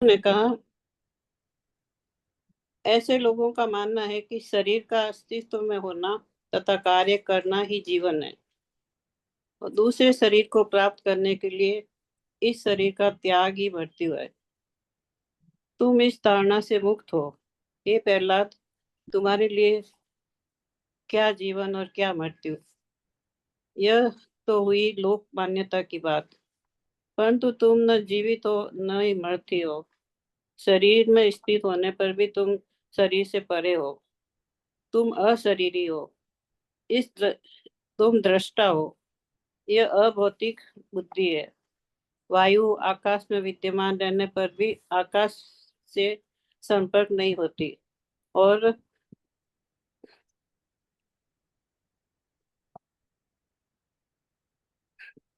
ने कहा, ऐसे लोगों का मानना है कि शरीर का अस्तित्व में होना तथा कार्य करना ही जीवन है और दूसरे शरीर को प्राप्त करने के लिए इस शरीर का त्याग ही मृत्यु है। तुम इस धारणा से मुक्त हो। हे प्रहलाद, तुम्हारे लिए क्या जीवन और क्या मृत्यु, यह तो हुई लोक मान्यता की बात। परंतु तुम न जीवित हो न ही मृत्यु हो। शरीर में स्थित होने पर भी तुम शरीर से परे हो। तुम अशरीरी हो। इस द्र, तुम दृष्टा हो। यह अभौतिक बुद्धि है। वायु आकाश में विद्यमान रहने पर भी आकाश से संपर्क नहीं होती और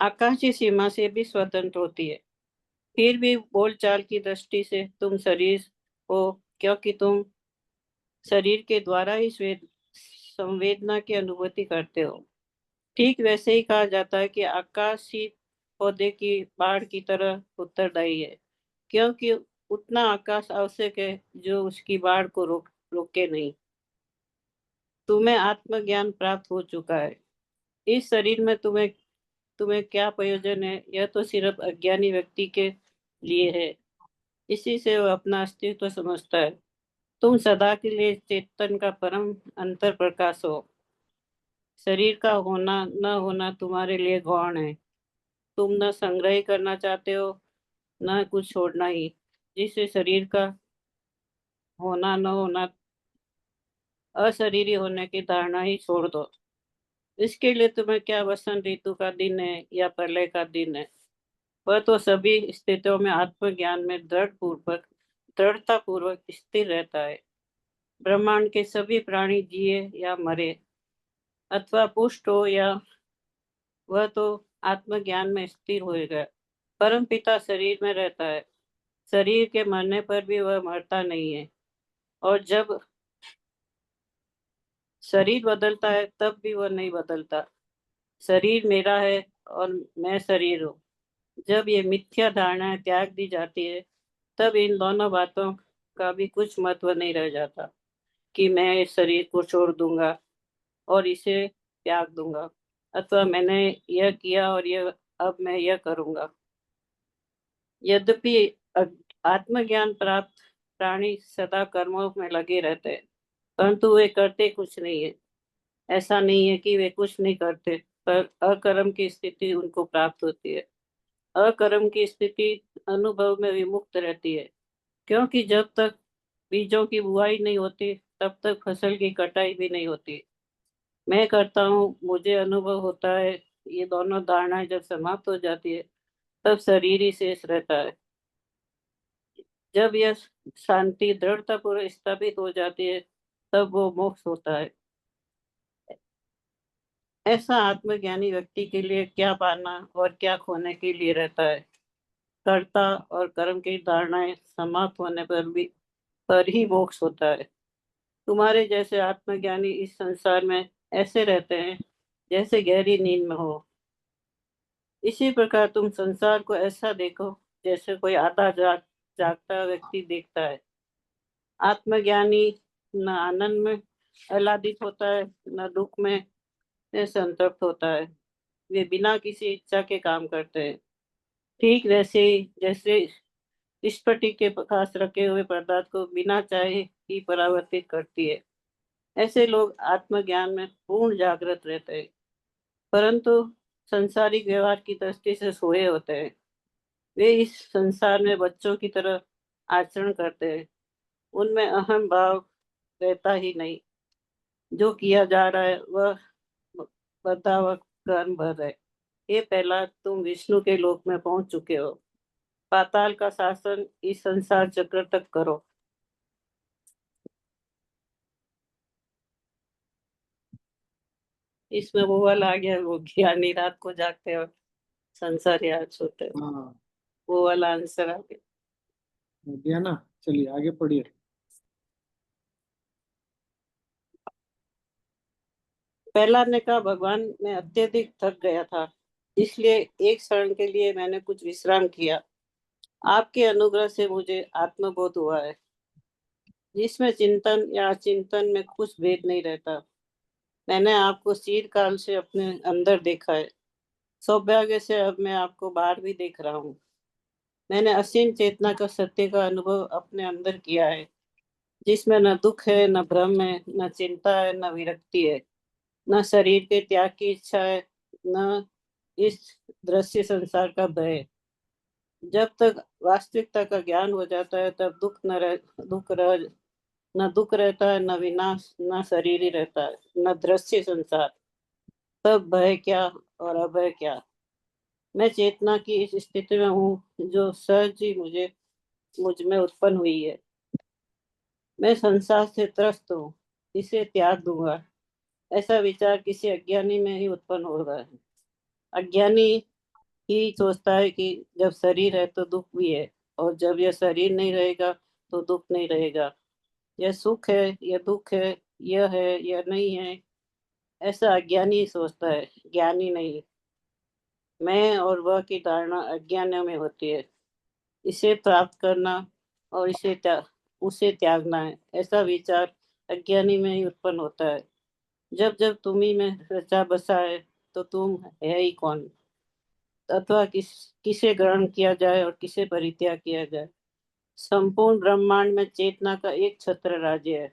आकाश की सीमा से भी स्वतंत्र होती है। फिर भी बोलचाल की दृष्टि से तुम शरीर हो, क्योंकि तुम शरीर के द्वारा ही संवेदना की अनुभूति करते हो। ठीक वैसे ही कहा जाता है कि आकाश ही पौधे की बाढ़ की तरह उत्तरदायी है, क्योंकि उतना आकाश आवश्यक है जो उसकी बाढ़ को रोके नहीं। तुम्हें आत्मज्ञान प्राप्त हो चुका है। इस शरीर में तुम्हें तुम्हें क्या प्रयोजन है, यह तो सिर्फ अज्ञानी व्यक्ति के लिए है। इसी से वह अपना अस्तित्व समझता है। तुम सदा के लिए चेतन का परम अंतर प्रकाश हो। शरीर का होना न होना तुम्हारे लिए गौण है। तुम न संग्रह करना चाहते हो न कुछ छोड़ना ही। जिससे शरीर का होना न होना, अशरीरी होने की धारणा ही छोड़ दो। इसके लिए तुम्हें क्या वसंत ऋतु का दिन है या प्रलय का दिन है, वह तो सभी स्थितियों में आत्मज्ञान में दृढ़ता पूर्वक स्थिर रहता है। ब्रह्मांड के सभी प्राणी जिए या मरे अथवा पुष्ट हो या, वह तो आत्मज्ञान में स्थिर होएगा। परम पिता शरीर में रहता है। शरीर के मरने पर भी वह मरता नहीं है। और जब शरीर बदलता है तब भी वह नहीं बदलता। शरीर मेरा है और मैं शरीर हूँ। जब ये मिथ्या धारणाएं त्याग दी जाती है, तब इन दोनों बातों का भी कुछ महत्व नहीं रह जाता कि मैं इस शरीर को छोड़ दूंगा और इसे त्याग दूंगा, अथवा मैंने यह किया और यह अब मैं यह करूंगा। यद्यपि आत्मज्ञान प्राप्त प्राणी सदा कर्मों में लगे रहते हैं, परंतु वे करते कुछ नहीं है। ऐसा नहीं है कि वे कुछ नहीं करते, पर अकर्म की स्थिति उनको प्राप्त होती है। अकर्म की स्थिति अनुभव में विमुक्त रहती है, क्योंकि जब तक बीजों की बुआई नहीं होती तब तक फसल की कटाई भी नहीं होती। मैं करता हूँ, मुझे अनुभव होता है, ये दोनों धारणाएं जब समाप्त हो जाती है तब शरीर ही शेष रहता है। जब यह शांति दृढ़तापूर्वक स्थापित हो जाती है तब वो मोक्ष होता है। ऐसा आत्मज्ञानी व्यक्ति के लिए क्या पाना और क्या खोने के लिए रहता है। कर्ता और कर्म की धारणाएं समाप्त होने पर ही मोक्ष होता है। तुम्हारे जैसे आत्मज्ञानी इस संसार में ऐसे रहते हैं जैसे गहरी नींद में हो। इसी प्रकार तुम संसार को ऐसा देखो जैसे कोई आधा जागता व्यक्ति देखता है। आत्मज्ञानी न आनंद में आह्लादित होता है न दुख में संतप्त होता है। वे बिना किसी इच्छा के काम करते हैं। ठीक वैसे ही जैसे स्फटिक के पास रखे हुए पदार्थ को बिना चाहे ही परावर्तित करती है, ऐसे लोग आत्मज्ञान में पूर्ण जागृत रहते हैं, परंतु संसारिक व्यवहार की दृष्टि से सोए होते हैं। वे इस संसार में बच्चों की तरह आचरण करते हैं। उनमें अहम भाव रहता ही नहीं। जो किया जा रहा है वह बता कर्म भर है। ये पहला तुम विष्णु के लोक में पहुंच चुके हो। पाताल का शासन इस संसार चक्र तक करो। इसमें वो वाला आ गया, वो ज्ञानी रात को जागते हो, संसार याद सोते हो, हाँ, वो वाला आंसर आ गया। हो गया ना। चलिए आगे पढ़िए। प्रहलाद ने कहा, भगवान मैं अत्यधिक थक गया था, इसलिए एक क्षण के लिए मैंने कुछ विश्राम किया। आपके अनुग्रह से मुझे आत्मबोध हुआ है, जिसमें चिंतन या चिंतन में कुछ भेद नहीं रहता। मैंने आपको चिरकाल से अपने अंदर देखा है। सौभाग्य से अब मैं आपको बाहर भी देख रहा हूँ। मैंने असीम चेतना का सत्य का अनुभव अपने अंदर किया है, जिसमें न दुख है, न भ्रम है, न चिंता है, न विरक्ति है, न शरीर के त्याग की इच्छा है, न इस दृश्य संसार का भय है। जब तक वास्तविकता का ज्ञान हो जाता है, तब न दुख रहता है, न विनाश, न शरीर ही रहता है, न दृश्य संसार। तब भय क्या और अभय क्या। मैं चेतना की इस स्थिति में हूँ जो सहज ही मुझ में उत्पन्न हुई है। मैं संसार से त्रस्त हूँ, इसे त्याग दूंगा, ऐसा विचार किसी अज्ञानी में ही उत्पन्न हो रहा है। अज्ञानी ही सोचता है कि जब शरीर है तो दुख भी है, और जब यह शरीर नहीं रहेगा तो दुख नहीं रहेगा। यह सुख है, यह दुख है, यह है, यह नहीं है, ऐसा अज्ञानी ही सोचता है, ज्ञानी नहीं। मैं और वह की धारणा अज्ञान में होती है। इसे प्राप्त करना और उसे त्यागना है, ऐसा विचार अज्ञानी में ही उत्पन्न होता है। जब जब तुम्ही में रचा बसा है, तो तुम है ही कौन, अथवा किसे ग्रहण किया जाए और किसे परित्याग किया जाए। संपूर्ण ब्रह्मांड में चेतना का एक छत्र राज्य है,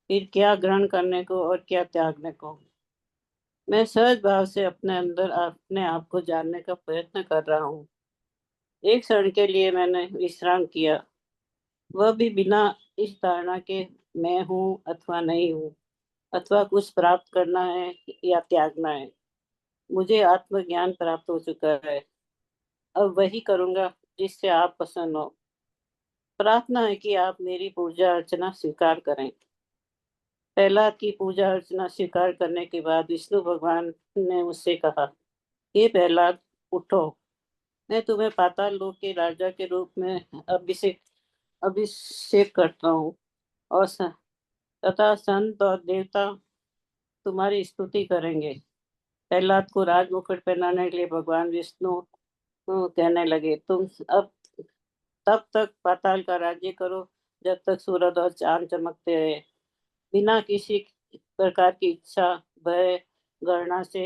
फिर क्या ग्रहण करने को और क्या त्यागने को। मैं सहज भाव से अपने आप को जानने का प्रयत्न कर रहा हूँ। एक क्षण के लिए मैंने विश्राम किया, वह भी बिना इस धारणा के मैं हूँ अथवा नहीं हूँ, अथवा कुछ प्राप्त करना है या त्यागना है। मुझे आत्मज्ञान प्राप्त हो चुका है। अब वही करूँगा जिससे आप प्रसन्न हो। प्रार्थना है कि आप मेरी पूजा अर्चना स्वीकार करें। प्रहलाद की पूजा अर्चना स्वीकार करने के बाद विष्णु भगवान ने मुझसे कहा, हे प्रहलाद, उठो। मैं तुम्हें पाताल लोक के राजा के रूप में अभिषेक अभिषेक करता हूँ, और तथा संत और देवता तुम्हारी स्तुति करेंगे। प्रहलाद को राजमुकुट पहनाने के लिए भगवान विष्णु कहने लगे, तुम अब तब तक पाताल का राज्य करो जब तक सूरज और चांद चमकते रहे। बिना किसी प्रकार की इच्छा, भय, गणना से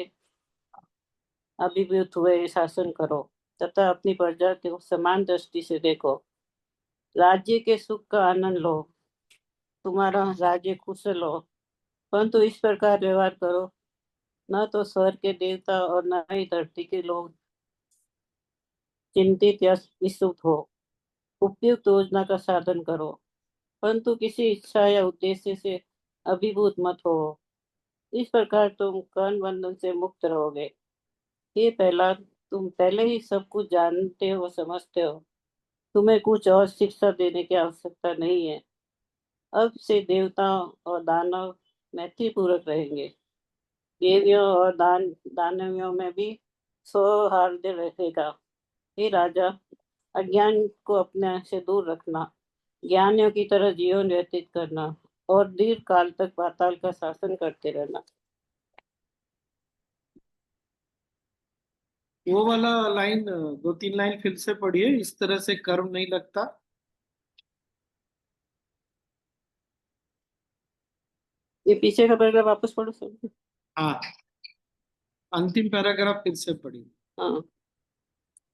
अभिभूत हुए शासन करो, तथा अपनी प्रजा को समान दृष्टि से देखो। राज्य के सुख का आनंद लो, तुम्हारा राज्य कुशल हो, परंतु इस प्रकार व्यवहार करो, न तो स्वर्ग के देवता और न ही धरती के लोग चिंतित या विस्तृत हो। उपयुक्त योजना का साधन करो, परंतु किसी इच्छा या उद्देश्य से अभिभूत मत हो। इस प्रकार तुम कर्म बंधन से मुक्त रहोगे। ये पहला, तुम पहले ही सब कुछ जानते हो, समझते हो। तुम्हें कुछ और शिक्षा देने की आवश्यकता नहीं है। अब से देवता और दानव मैत्री पूर्वक रहेंगे। देवियों और दानवियों में भी सौहार्द रहेगा। हे राजा, अज्ञान को अपने से दूर रखना, ज्ञानियों की तरह जीवन व्यतीत करना, और दीर्घ काल तक पाताल का शासन करते रहना। वो वाला लाइन, दो तीन लाइन फिर से पढ़िए, इस तरह से कर्म नहीं लगता। ये पीछे का पैराग्राफ वापस पढ़ो सब। हाँ, अंतिम पैराग्राफ फिर से पढ़िए। हाँ।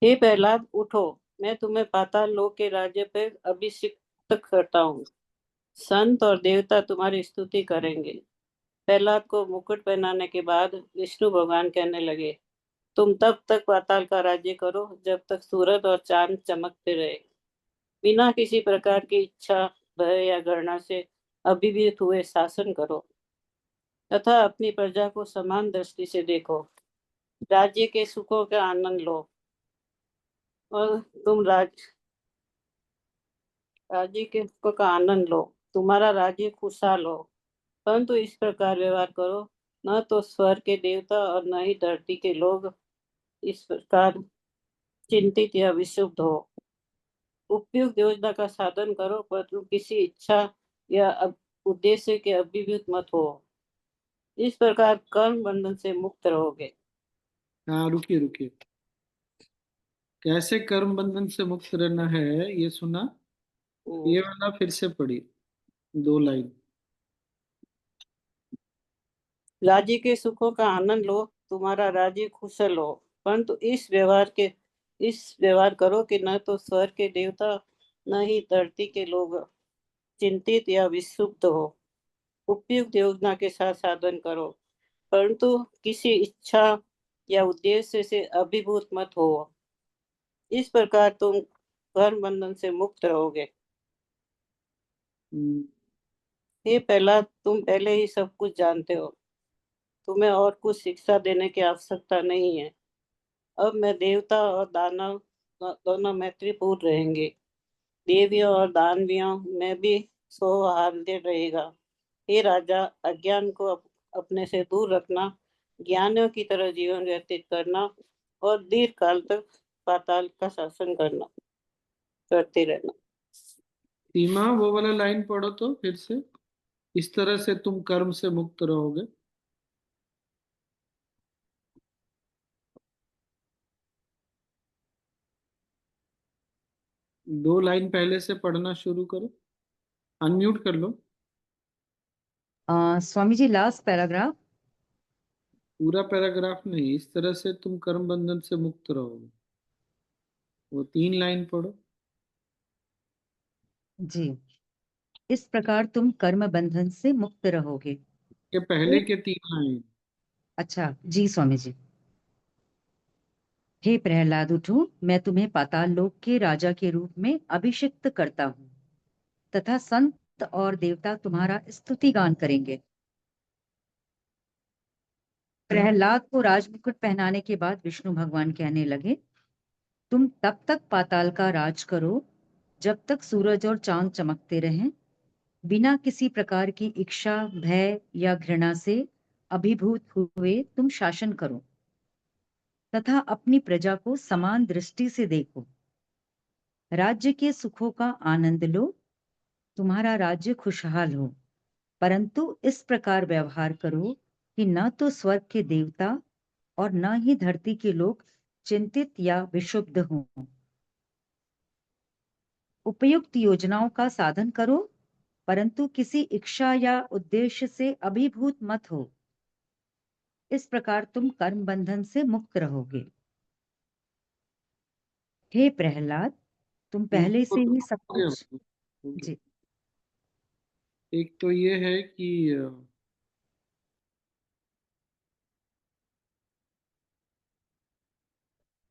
हे प्रहलाद, उठो। मैं तुम्हें पाताल लोक के राज्य पे अभिषिक्त करता हूँ। संत और देवता तुम्हारी स्तुति करेंगे। प्रहलाद को मुकुट पहनाने के बाद विष्णु भगवान कहने लगे, तुम तब तक पाताल का राज्य करो जब तक सूरज और चांद चमकते रहे। बिना किसी प्रकार की इच्छा, भय या गणना से अभिभूत हुए शासन करो, तथा अपनी प्रजा को समान दृष्टि से देखो। राज्य के सुखों का आनंद लो, और तुम राज्य के सुखों का आनंद लो, तुम्हारा राज्य खुशहाल हो। परंतु इस प्रकार व्यवहार करो, न तो स्वर्ग के देवता और न ही धरती के लोग इस प्रकार चिंतित या विक्षुब्ध हो। उपयुक्त योजना का साधन करो, परंतु किसी इच्छा या उद्देश्य के अभिभूत मत हो। इस प्रकार कर्म बंधन से मुक्त रहोगे। हाँ, रुकिए रुकिए। कैसे कर्म बंधन से मुक्त रहना है, ये सुना? हम्म, ये वाला फिर से पढ़ी, 2 लाइन। राज्य के सुखों का आनंद लो, तुम्हारा राज्य कुशल हो, परंतु इस व्यवहार करो कि न तो स्वर्ग के देवता न ही धरती के लोग चिंतित या विक्षुब्ध हो। उपयुक्त योजना के साथ साधन करो, परंतु किसी इच्छा या उद्देश्य से अभिभूत मत हो। इस प्रकार तुम कर्म बंधन से मुक्त रहोगे। हम्म, ये पहला, तुम पहले ही सब कुछ जानते हो, तुम्हें और कुछ शिक्षा देने की आवश्यकता नहीं है। अब मैं देवता और दानव दोनों मैत्रीपूर्ण रहेंगे। देवियों और दानवियों में भी सौहार्द रहेगा। हे राजा, अज्ञान को अपने से दूर रखना, ज्ञानियों की तरह जीवन व्यतीत करना और दीर्घ काल तक पाताल का शासन करते रहना। सीमा, वो वाला लाइन पढ़ो तो फिर से। इस तरह से तुम कर्म से मुक्त रहोगे। 2 लाइन पहले से पढ़ना शुरू करो। अनम्यूट कर लो। Swami ji, last paragraph. पूरा पैराग्राफ नहीं, इस तरह से तुम कर्म बंधन से मुक्त रहोगे, वो 3 लाइन पढ़ो। जी। इस प्रकार तुम कर्म बंधन से मुक्त रहोगे। के पहले के 3 लाइन। अच्छा जी स्वामी जी। हे प्रहलाद, उठो, मैं तुम्हें पाताल लोक के राजा के रूप में अभिषिक्त करता हूँ, तथा संत और देवता तुम्हारा स्तुति गान करेंगे। प्रहलाद को राजमुकुट पहनाने के बाद विष्णु भगवान कहने लगे, तुम तब तक पाताल का राज करो जब तक सूरज और चांद चमकते रहें। बिना किसी प्रकार की इच्छा, भय या घृणा से अभिभूत हुए तुम शासन करो, तथा अपनी प्रजा को समान दृष्टि से देखो। राज्य के सुखों का आनंद लो, तुम्हारा राज्य खुशहाल हो, परंतु इस प्रकार व्यवहार करो कि न तो स्वर्ग के देवता और न ही धरती के लोग चिंतित या विक्षुब्ध हों। उपयुक्त योजनाओं का साधन करो, परंतु किसी इच्छा या उद्देश्य से अभिभूत मत हो। इस प्रकार तुम कर्म बंधन से मुक्त रहोगे। हे प्रहलाद, तुम पहले वो से तो ही सब हो गया, कुछ। हो गया। जी। एक तो ये है कि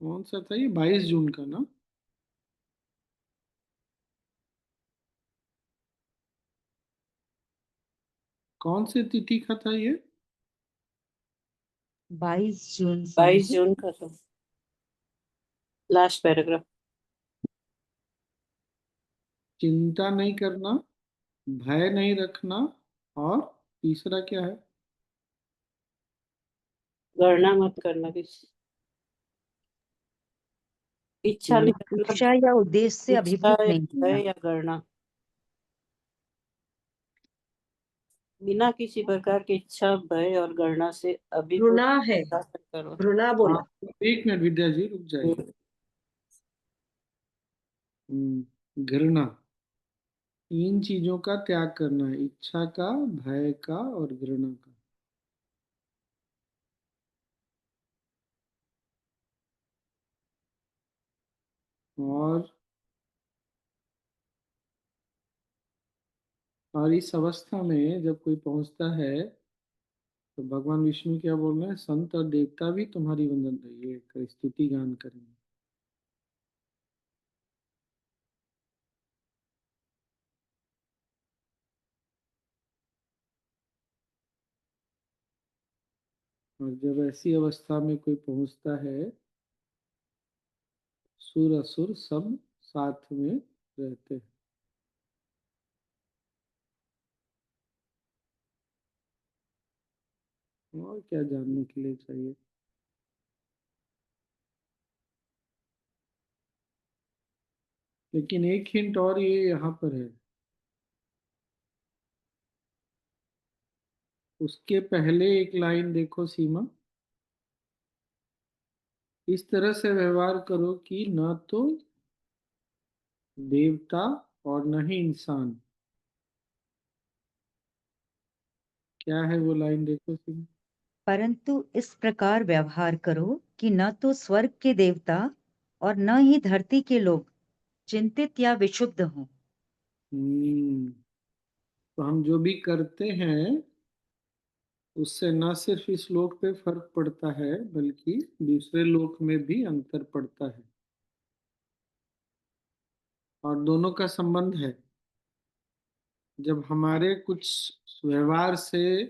कौन सा था ये, 22 जून का ना? कौन सी तिथि का था ये? 22 जून स्वामी बाईस जी। जून का तो लास्ट पैराग्राफ। चिंता नहीं करना, भय नहीं रखना, और तीसरा क्या है? गणना मत करना किसी, इच्छा नहीं गणना करना, इच्छा या उद्देश्य से इच्छा अभिभूत नहीं है होना। या गणना, बिना किसी प्रकार की इच्छा, भय और गणना से अभिभूत घृणा है, शासन करो। घृणा हाँ, बोला। 1 मिनट विद्या जी, रुक जाइए। घृणा, 3 चीजों का त्याग करना है, इच्छा का, भय का और घृणा का। और इस अवस्था में जब कोई पहुंचता है तो भगवान विष्णु क्या बोल रहे हैं, संत और देवता भी तुम्हारी वंदन ये स्तुति गान करेंगे। और जब ऐसी अवस्था में कोई पहुंचता है, सुर असुर सब साथ में रहते हैं। और क्या जानने के लिए चाहिए? लेकिन एक हिंट और ये यहाँ पर है, उसके पहले एक लाइन देखो सीमा। इस तरह से व्यवहार करो कि न तो देवता और न ही इंसान। क्या है वो लाइन, देखो सिंह। परंतु इस प्रकार व्यवहार करो कि न तो स्वर्ग के देवता और न ही धरती के लोग चिंतित या विक्षुब्ध हों। तो हम जो भी करते हैं उससे न सिर्फ इस लोक पे फर्क पड़ता है बल्कि दूसरे लोक में भी अंतर पड़ता है, और दोनों का संबंध है। जब हमारे कुछ व्यवहार से,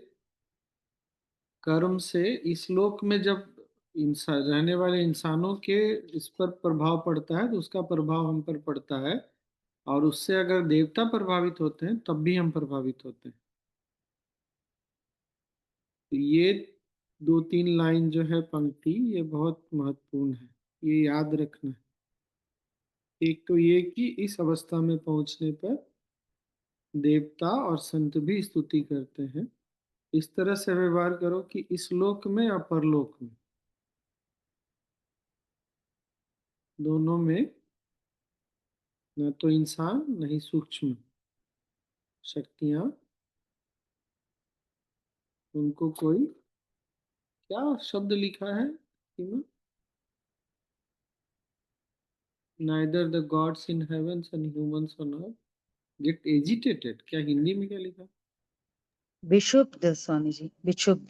कर्म से इस लोक में जब इंसान, रहने वाले इंसानों के इस पर प्रभाव पड़ता है तो उसका प्रभाव हम पर पड़ता है, और उससे अगर देवता प्रभावित होते हैं तब भी हम प्रभावित होते हैं। तो ये दो तीन लाइन जो है, पंक्ति, ये बहुत महत्वपूर्ण है, ये याद रखना है। एक तो ये कि इस अवस्था में पहुंचने पर देवता और संत भी स्तुति करते हैं। इस तरह से व्यवहार करो कि इस लोक में और परलोक में, दोनों में न तो इंसान न ही सूक्ष्म शक्तियां, उनको कोई, क्या शब्द लिखा है सीमा? Neither the gods in heavens and humans on earth get agitated। क्या हिंदी में क्या लिखा? विक्षुब्ध स्वामी जी, विक्षुब्ध।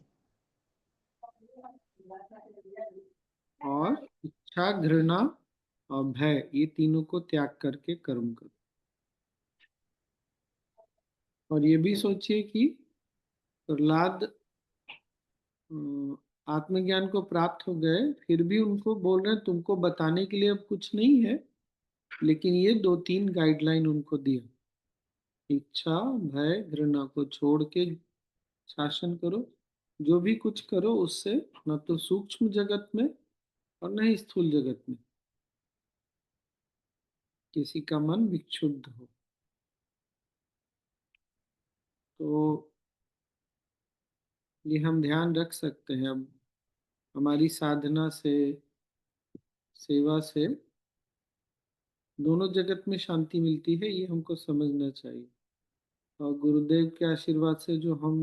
और इच्छा, घृणा और भय, ये तीनों को त्याग करके कर्म करो। और ये भी सोचिए कि प्रहलाद आत्मज्ञान को प्राप्त हो गए, फिर भी उनको बोल रहे हैं तुमको बताने के लिए अब कुछ नहीं है, लेकिन ये दो तीन गाइडलाइन उनको दिया। इच्छा, भय, घृणा को छोड़ के शासन करो। जो भी कुछ करो उससे न तो सूक्ष्म जगत में और न ही स्थूल जगत में किसी का मन विक्षुब्ध हो। तो ये हम ध्यान रख सकते हैं। अब हमारी साधना से, सेवा से दोनों जगत में शांति मिलती है, ये हमको समझना चाहिए। और गुरुदेव के आशीर्वाद से जो हम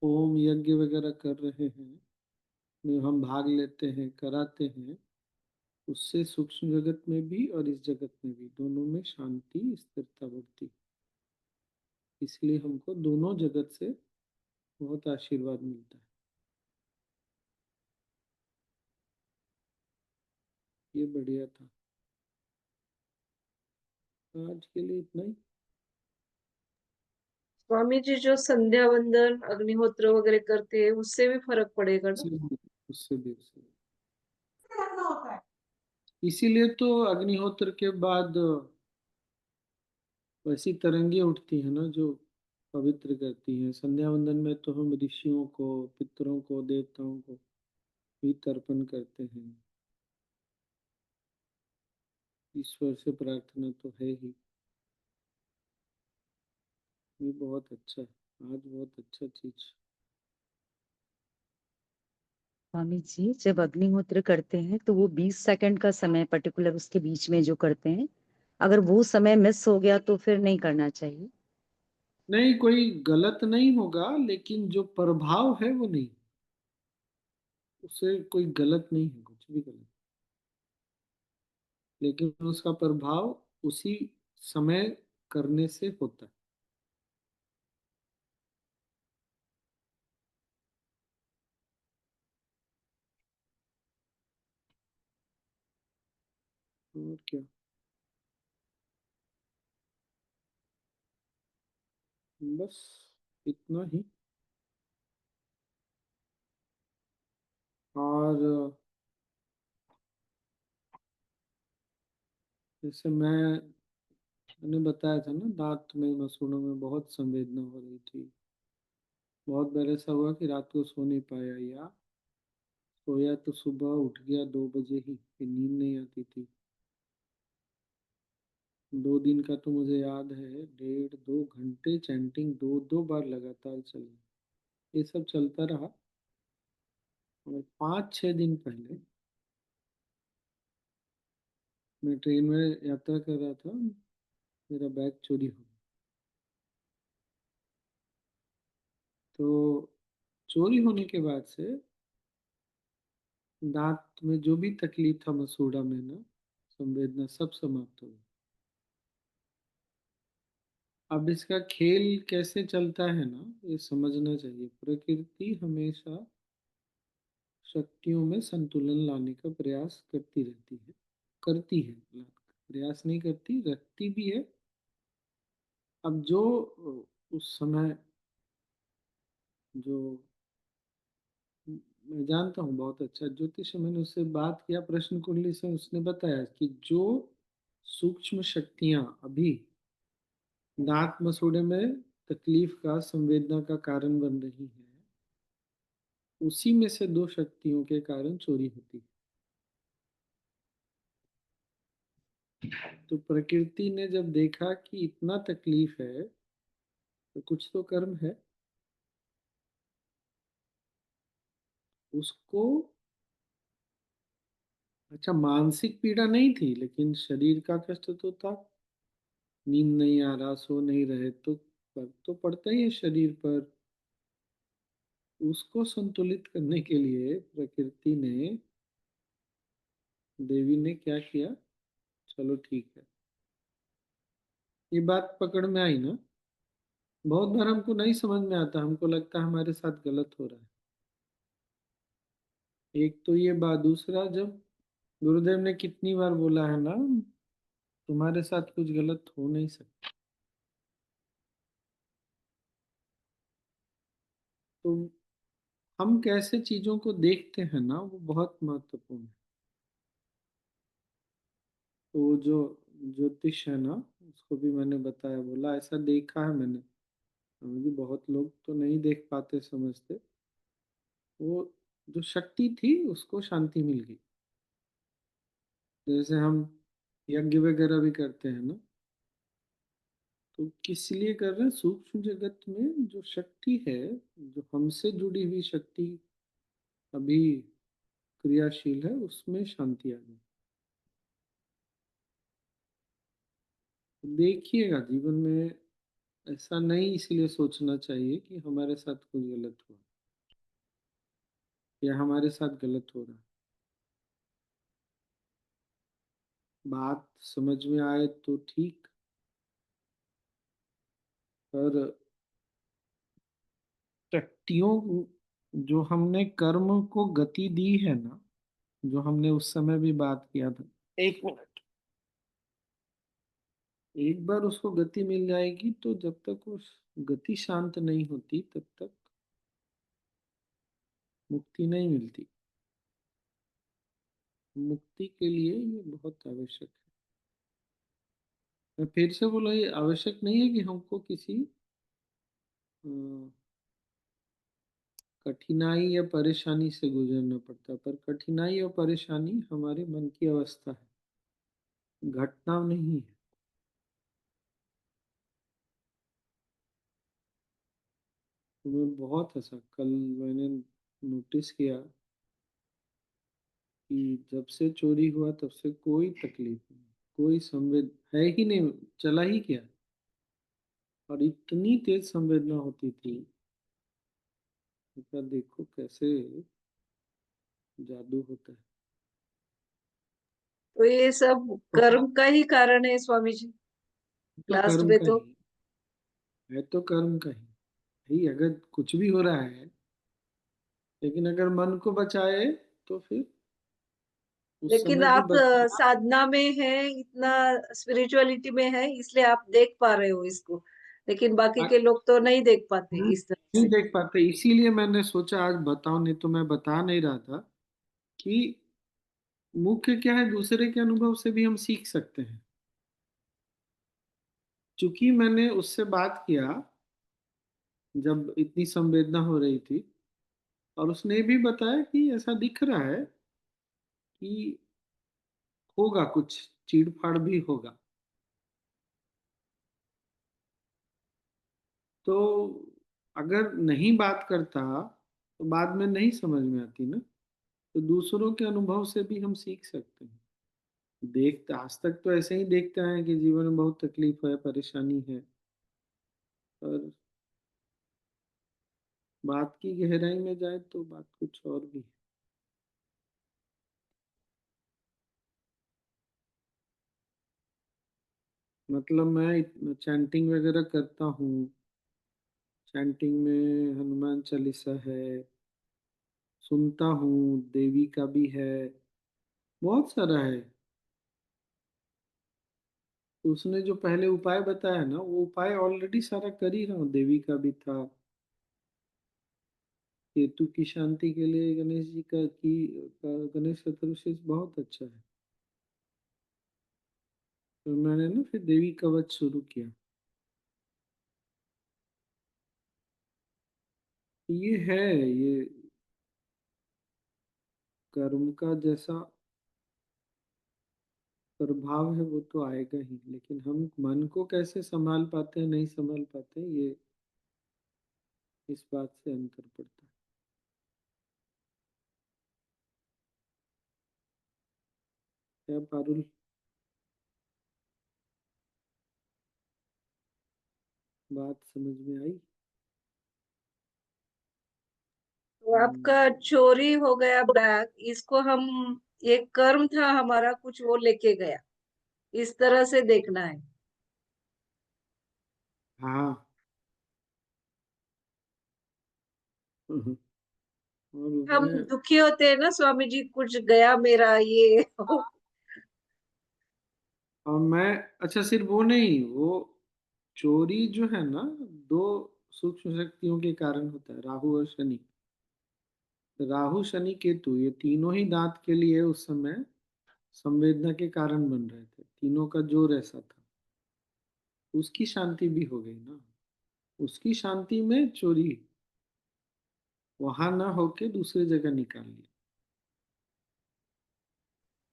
होम यज्ञ वगैरह कर रहे हैं, में हम भाग लेते हैं, कराते हैं, उससे सूक्ष्म जगत में भी और इस जगत में भी, दोनों में शांति, स्थिरता बढ़ती है। इसलिए हमको दोनों जगत से बहुत आशीर्वाद मिलता है। ये बढ़िया था। आज के लिए इतना ही। स्वामी जी जो संध्या वंदन अग्निहोत्र वगैरह करते हैं उससे भी फर्क पड़ेगा ना? उससे भी इसीलिए तो अग्निहोत्र के बाद वैसी तरंगे उठती है ना जो पवित्र करती हैं। संध्या वंदन में तो हम ऋषियों को, पितरों को, देवताओं को भी तर्पण करते हैं। ईश्वर से प्रार्थना तो है ही। ये बहुत अच्छा है, आज बहुत अच्छा चीज। स्वामी जी जब अग्निहोत्र करते हैं तो वो 20 सेकंड का समय पर्टिकुलर उसके बीच में जो करते हैं, अगर वो समय मिस हो गया तो फिर नहीं करना चाहिए। नहीं, कोई गलत नहीं होगा, लेकिन जो प्रभाव है वो नहीं, उससे कोई गलत नहीं है, कुछ भी गलत, लेकिन उसका प्रभाव उसी समय करने से होता है। और क्या, बस इतना ही। और जैसे मैंने बताया था ना, दांत में, मसूड़ों में बहुत संवेदना हो रही थी। बहुत बार ऐसा हुआ कि रात को सो नहीं पाया, या सोया तो सुबह उठ गया 2 बजे ही, फिर नींद नहीं आती थी। 2 दिन का तो मुझे याद है, 1.5-2 घंटे चैंटिंग 2-2 बार लगातार चली। ये सब चलता रहा। और 5-6 दिन पहले मैं ट्रेन में यात्रा कर रहा था, मेरा बैग चोरी हो गया। तो चोरी होने के बाद से दांत में जो भी तकलीफ था मसूड़ा में ना, संवेदना सब समाप्त हो गई। अब इसका खेल कैसे चलता है ना, ये समझना चाहिए। प्रकृति हमेशा शक्तियों में संतुलन लाने का प्रयास करती रहती है, करती है, प्रयास नहीं करती, रखती भी है। अब जो उस समय जो मैं जानता हूँ बहुत अच्छा ज्योतिष है, मैंने उससे बात किया प्रश्न कुंडली से, उसने बताया कि जो सूक्ष्म शक्तियां अभी दांत मसूड़े में तकलीफ का, संवेदना का कारण बन रही है, उसी में से दो शक्तियों के कारण चोरी होती है। तो प्रकृति ने जब देखा कि इतना तकलीफ है तो कुछ तो कर्म है, उसको, अच्छा मानसिक पीड़ा नहीं थी लेकिन शरीर का कष्ट तो था। नींद नहीं आ रहा, सो नहीं रहे, तो फर्क तो पड़ता ही है शरीर पर। उसको संतुलित करने के लिए प्रकृति ने, देवी ने क्या किया, चलो ठीक है, ये बात पकड़ में आई ना। बहुत बार हमको नहीं समझ में आता, हमको लगता है हमारे साथ गलत हो रहा है। एक तो ये बात, दूसरा जब गुरुदेव ने कितनी बार बोला है ना, तुम्हारे साथ कुछ गलत हो नहीं सकता। तो हम कैसे चीजों को देखते हैं ना, वो बहुत महत्वपूर्ण है। तो जो ज्योतिष है ना, उसको भी मैंने बताया, बोला ऐसा देखा है मैंने। मुझे बहुत लोग तो नहीं देख पाते, समझते, वो जो शक्ति थी उसको शांति मिल गई। जैसे हम यज्ञ वगैरह भी करते हैं ना, तो किस लिए कर रहे हैं, सूक्ष्म जगत में जो शक्ति है, जो हमसे जुड़ी हुई शक्ति अभी क्रियाशील है, उसमें शांति आ गई। देखिएगा जीवन में ऐसा नहीं इसलिए सोचना चाहिए कि हमारे साथ कुछ गलत हुआ या हमारे साथ गलत हो रहा है। बात समझ में आए तो ठीक, पर शक्तियों, जो हमने कर्म को गति दी है ना, जो हमने उस समय भी बात किया था, एक मिनट, एक बार उसको गति मिल जाएगी तो जब तक उस गति शांत नहीं होती तब तक मुक्ति नहीं मिलती। मुक्ति के लिए ये बहुत आवश्यक है। मैं फिर से बोला, ये आवश्यक नहीं है कि हमको किसी अ, कठिनाई या परेशानी से गुजरना पड़ता, पर कठिनाई और परेशानी हमारे मन की अवस्था है, घटना नहीं है। तो मैं बहुत हंसा कल, मैंने नोटिस किया कि जब से चोरी हुआ तब से कोई तकलीफ नहीं, कोई संवेद है ही नहीं, चला ही क्या। और इतनी तेज संवेदना होती थी, क्या देखो कैसे जादू होता है। तो ये सब तो कर्म का ही कारण है स्वामी जी, तो लास्ट कर्म में का तो। ही है, तो कर्म का ही भाई, अगर कुछ भी हो रहा है, लेकिन अगर मन को बचाए तो फिर उस लेकिन समय भी आप साधना में है, इतना स्पिरिचुअलिटी में है, इसलिए आप देख पा रहे हो इसको। लेकिन बाकी के लोग तो नहीं देख पाते इस तरह नहीं से। देख पाते, इसीलिए मैंने सोचा आज बताऊं, नहीं तो मैं बता नहीं रहा था कि मुख्य क्या है, दूसरे के अनुभव से भी हम सीख सकते हैं। चूंकि मैंने उससे बात किया जब इतनी संवेदना हो रही थी, और उसने भी बताया कि ऐसा दिख रहा है कि होगा कुछ, चीड़-फाड़ भी होगा। तो अगर नहीं बात करता तो बाद में नहीं समझ में आती ना, तो दूसरों के अनुभव से भी हम सीख सकते हैं। देखते आज तक तो ऐसे ही देखते आए हैं कि जीवन में बहुत तकलीफ है, परेशानी है, और बात की गहराई में जाए तो बात कुछ और भी है। मतलब मैं चैंटिंग वगैरह करता हूँ, चैंटिंग में हनुमान चालीसा है, सुनता हूँ, देवी का भी है, बहुत सारा है। तो उसने जो पहले उपाय बताया ना, वो उपाय ऑलरेडी सारा कर ही रहा हूँ। देवी का भी था, केतु की शांति के लिए गणेश जी गणेश चतुर्थी बहुत अच्छा है। तो मैंने ना फिर देवी कवच शुरू किया। ये है, ये कर्म का जैसा प्रभाव है वो तो आएगा ही, लेकिन हम मन को कैसे संभाल पाते हैं, नहीं संभाल पाते हैं, ये इस बात से अंतर पड़ता है। क्या पारुल, बात समझ में आई? तो आपका चोरी हो गया बैग, इसको हम, एक कर्म था हमारा, कुछ वो लेके गया, इस तरह से देखना है। हाँ। और हम मैं दुखी होते हैं ना, स्वामी जी कुछ गया मेरा ये और मैं अच्छा, सिर्फ वो नहीं, वो चोरी जो है ना, दो सूक्ष्म शक्तियों के कारण होता है, राहु और शनि। राहु शनि केतु ये तीनों ही दांत के लिए उस समय संवेदना के कारण बन रहे थे, तीनों का जोर ऐसा था। उसकी शांति भी हो गई ना, उसकी शांति में चोरी वहां ना होके दूसरी जगह निकाल लिया।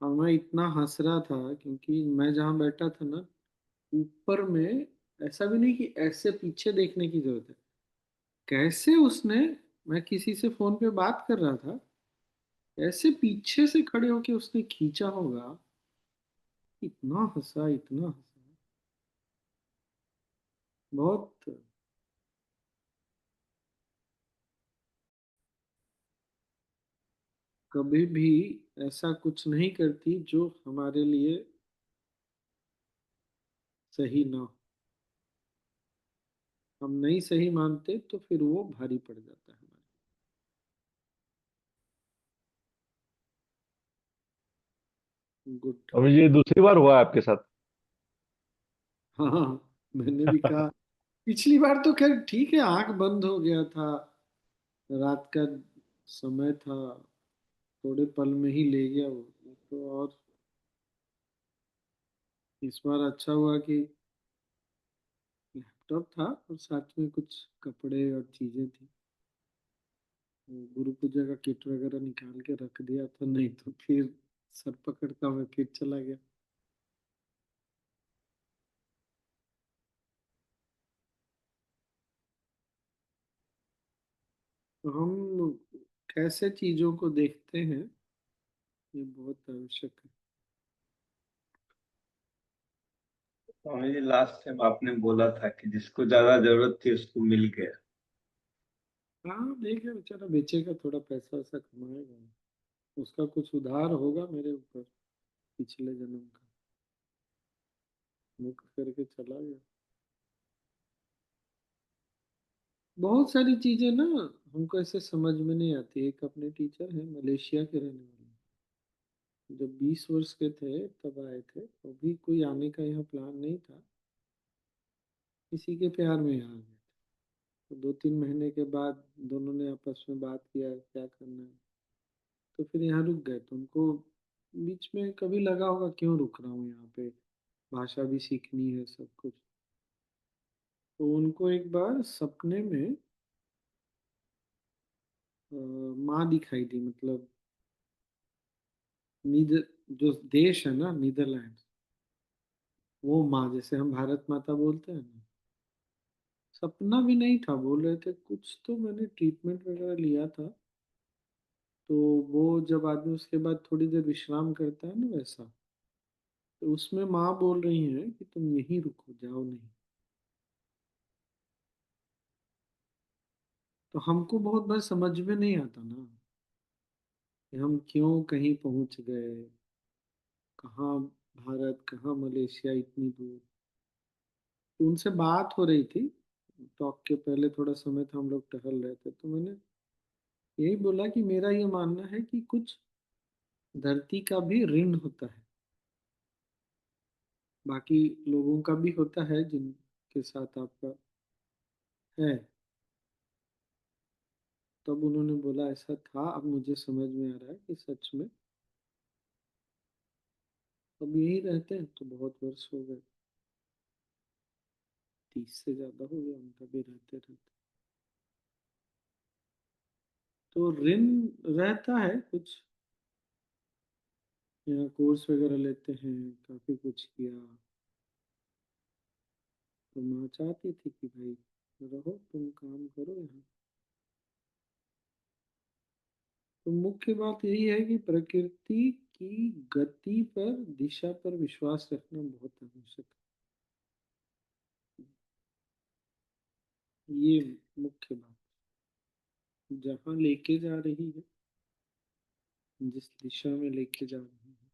और मैं इतना हंस रहा था क्योंकि मैं जहाँ बैठा था ना, ऊपर में ऐसा भी नहीं कि ऐसे पीछे देखने की जरूरत है, कैसे उसने, मैं किसी से फोन पे बात कर रहा था, ऐसे पीछे से खड़े होके उसने खींचा होगा। इतना हंसा, इतना हंसा, बहुत। कभी भी ऐसा कुछ नहीं करती जो हमारे लिए सही ना हो। हम नहीं सही मानते तो फिर वो भारी पड़ जाता है हमारे। गुड। अभी ये दूसरी बार हुआ है आपके साथ? हाँ, मैंने भी कहा, पिछली बार तो खैर ठीक है, आंख बंद हो गया था, रात का समय था, थोड़े पल में ही ले गया वो तो। और इस बार अच्छा हुआ कि लैपटॉप था और साथ में कुछ कपड़े और चीजें थी, वो गुरु पूजा का किट वगैरह निकाल के रख दिया था, नहीं तो फिर सर पकड़ता मैं फिर चला गया। तो हम कैसे चीजों को देखते हैं, ये बहुत आवश्यक है। स्वामी जी, लास्ट टाइम आपने बोला था कि जिसको ज्यादा जरूरत थी उसको मिल गया। हाँ, देखे बेचारा बेचेगा, थोड़ा पैसा वैसा कमाएगा, उसका कुछ उधार होगा मेरे ऊपर पिछले जन्म का, मुक्त करके चला गया। बहुत सारी चीजें ना हमको ऐसे समझ में नहीं आती। एक अपने टीचर हैं, मलेशिया के रहने वाले, जब 20 वर्ष के थे तब आए थे, अभी कोई आने का यहाँ प्लान नहीं था, किसी के प्यार में यहाँ आ गए। तो 2-3 महीने के बाद दोनों ने आपस में बात किया क्या करना है, तो फिर यहाँ रुक गए। तो उनको बीच में कभी लगा होगा क्यों रुक रहा हूँ यहाँ पे, भाषा भी सीखनी है, सब कुछ। तो उनको एक बार सपने में माँ दिखाई दी, मतलब नीदर जो देश है ना, नीदरलैंड, वो माँ, जैसे हम भारत माता बोलते हैं ना। सपना भी नहीं था, बोल रहे थे कुछ, तो मैंने ट्रीटमेंट वगैरह लिया था। तो वो जब आदमी उसके बाद थोड़ी देर विश्राम करता है ना, वैसा तो उसमें माँ बोल रही है कि तुम यहीं रुको, जाओ नहीं। तो हमको बहुत बार समझ में नहीं आता ना कि हम क्यों कहीं पहुंच गए, कहाँ भारत, कहाँ मलेशिया, इतनी दूर। तो उनसे बात हो रही थी, टॉक के पहले थोड़ा समय था, हम लोग टहल रहे थे, तो मैंने यही बोला कि मेरा ये मानना है कि कुछ धरती का भी ऋण होता है, बाकी लोगों का भी होता है जिनके साथ आपका है। तब उन्होंने बोला ऐसा था, अब मुझे समझ में आ रहा है कि सच में अब यही रहते हैं। तो बहुत वर्ष हो गए, 30 से ज्यादा हो गया उनका भी रहते रहते। तो ऋण रहता है कुछ, यहाँ कोर्स वगैरह लेते हैं, काफी कुछ किया। तो माँ चाहती थी कि भाई रहो, तुम काम करो यहाँ। तो मुख्य बात यही है कि प्रकृति की गति पर, दिशा पर विश्वास रखना बहुत आवश्यक है। ये मुख्य बात, जहाँ लेके जा रही है, जिस दिशा में लेके जा रही है,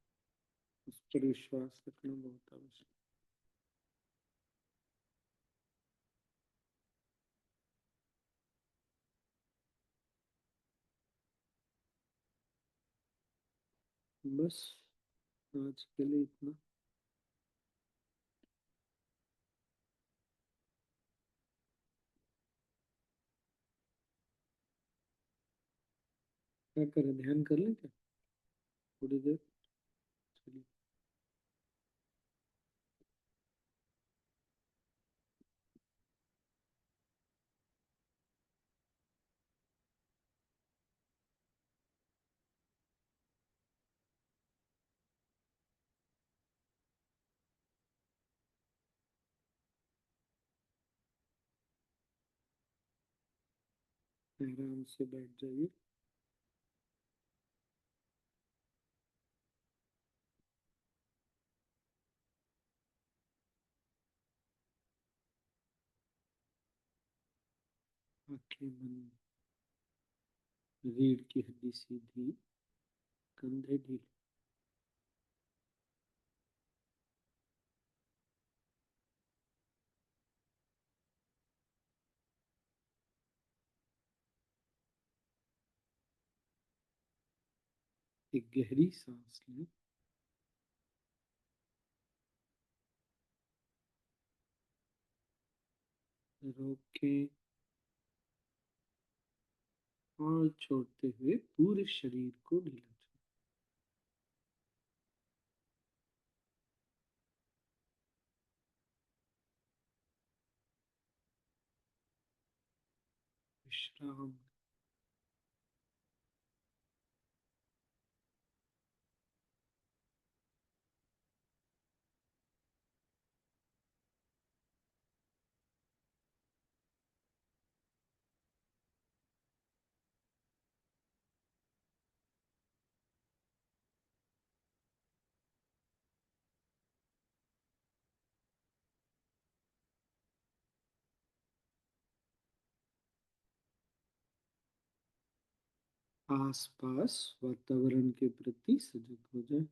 उस पर विश्वास रखना बहुत आवश्यक है। बस आज के लिए इतना। क्या करें, ध्यान कर लें क्या थोड़ी देर? चलिए। आराम से बैठ जाइए। आंखें बंद, रीढ़ की हड्डी सीधी, कंधे ढीले। एक गहरी सांस लें। रोकें और छोड़ते हुए पूरे शरीर को ढीला छोड़ें। विश्राम। आसपास वातावरण के प्रति सजग हो जाए।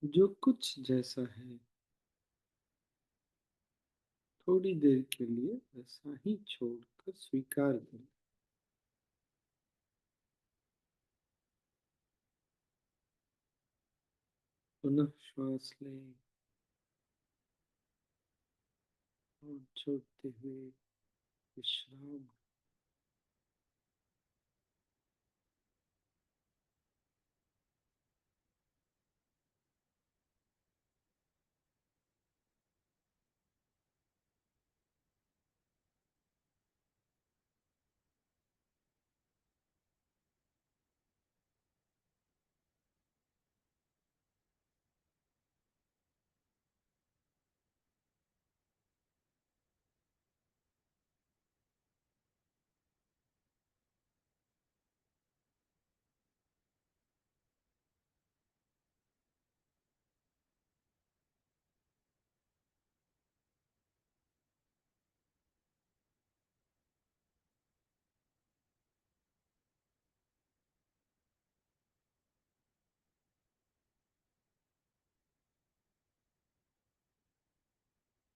जो कुछ जैसा है, थोड़ी देर के लिए वैसा ही छोड़कर स्वीकार करें। पुनः श्वास लें और छोड़ते हुए विश्राम।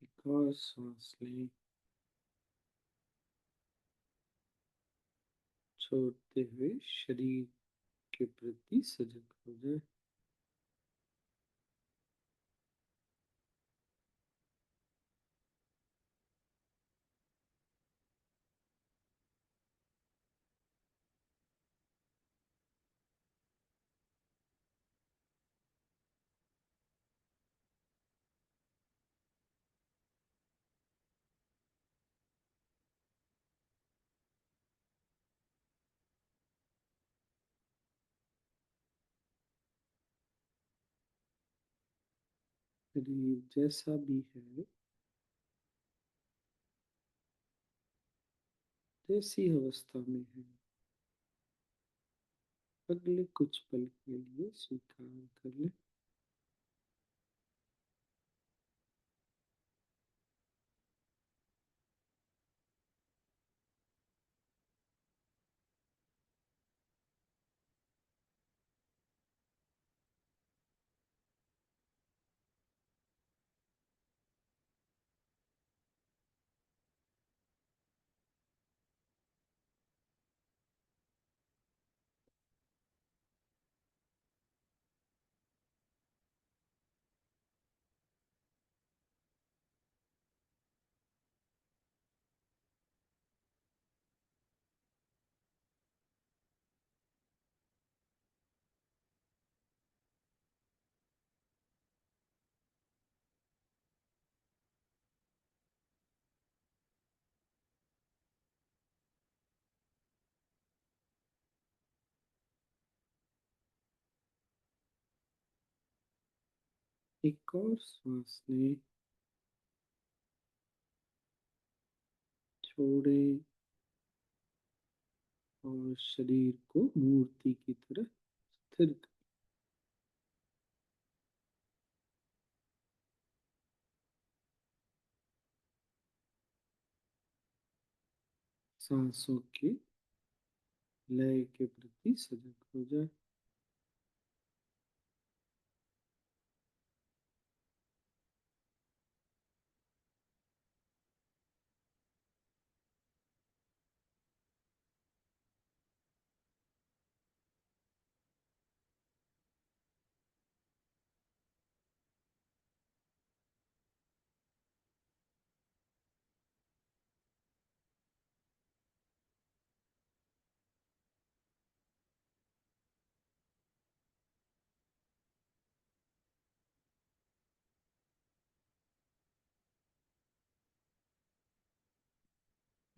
एक और सांस लें, छोड़ते हुए शरीर के प्रति सजग हो जाए। शरीर जैसा भी है, जैसी अवस्था में है, अगले कुछ पल के लिए स्वीकार कर लें। एक और सांस लें, छोड़ें और शरीर को मूर्ति की तरह स्थिर करें। सांसों के लय के प्रति सजग हो जाए।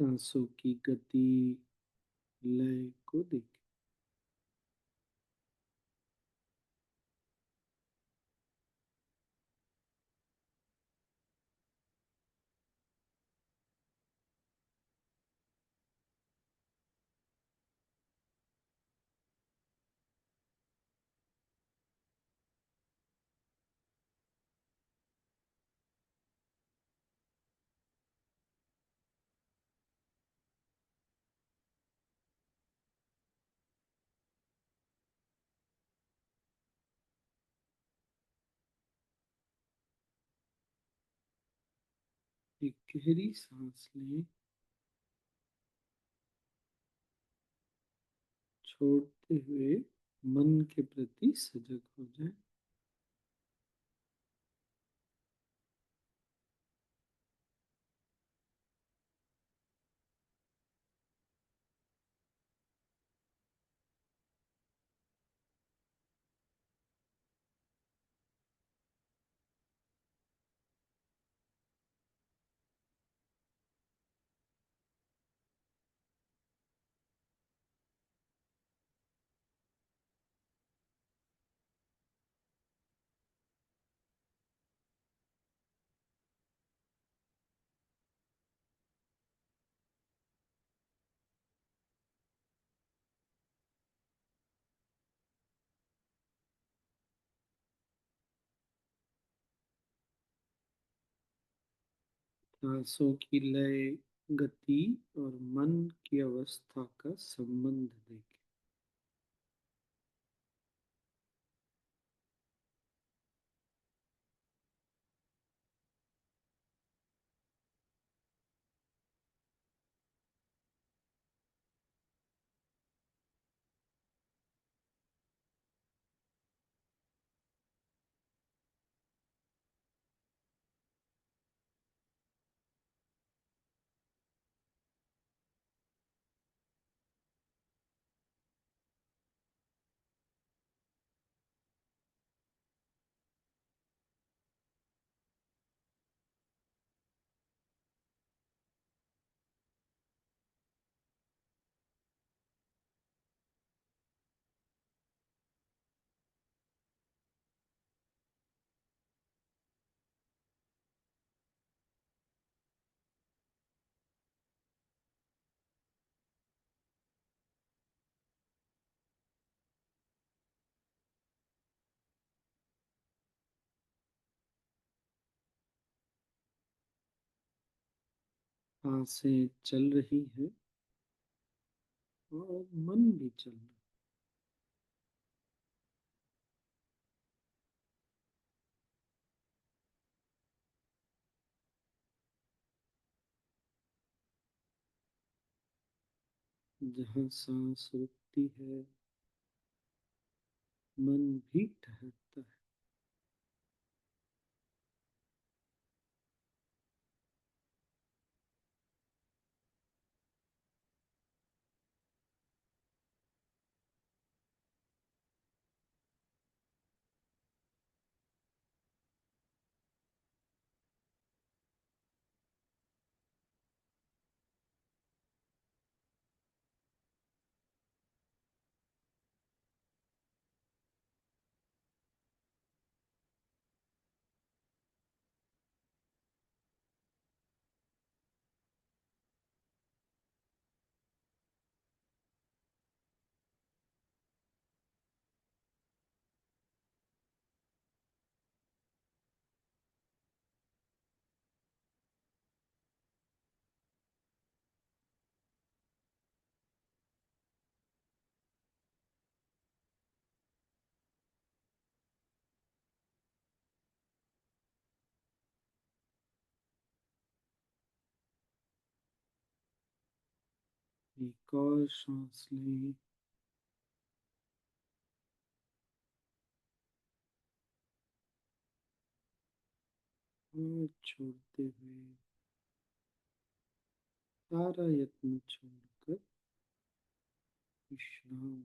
सांसों की गति, लय को देखें। एक गहरी सांस लें, छोड़ते हुए मन के प्रति सजग हो जाए। सांसों की लय, गति और मन की अवस्था का संबंध देखें। सांसें चल रही हैं और मन भी चल रहा है। जहाँ सांस रुकती है, मन भी ठहरता है। एक और सांस लें और छोड़ते हुए सारा यत्न छोड़कर विश्राम।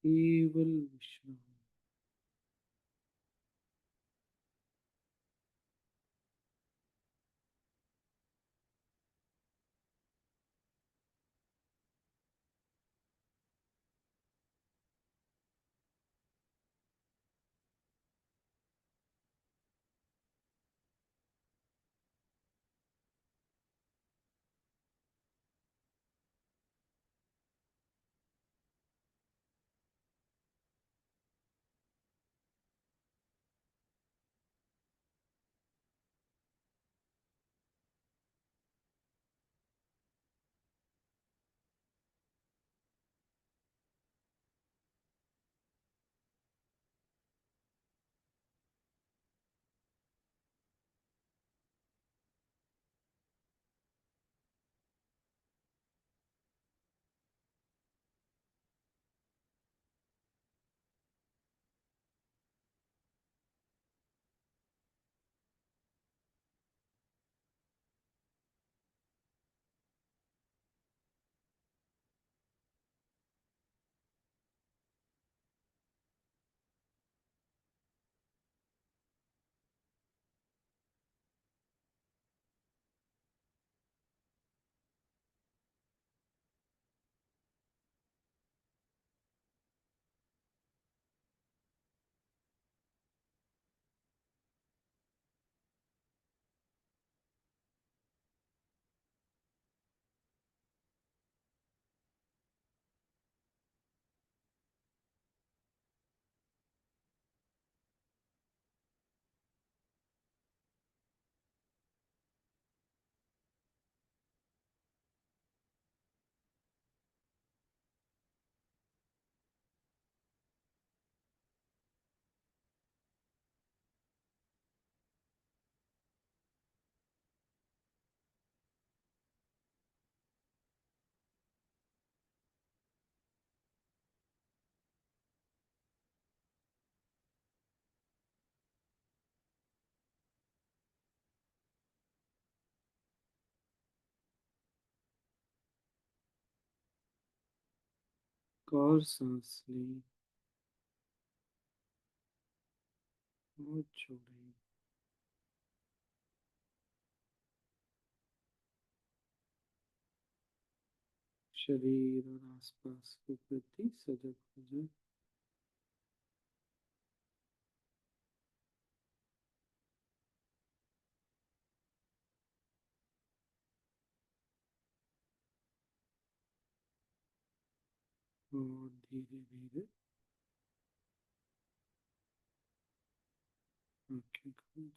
केवल विश्राम। एक और सांस लें और छोड़ें। शरीर और आसपास के प्रति सजग हो जाए। और धीरे धीरे आंखें खोल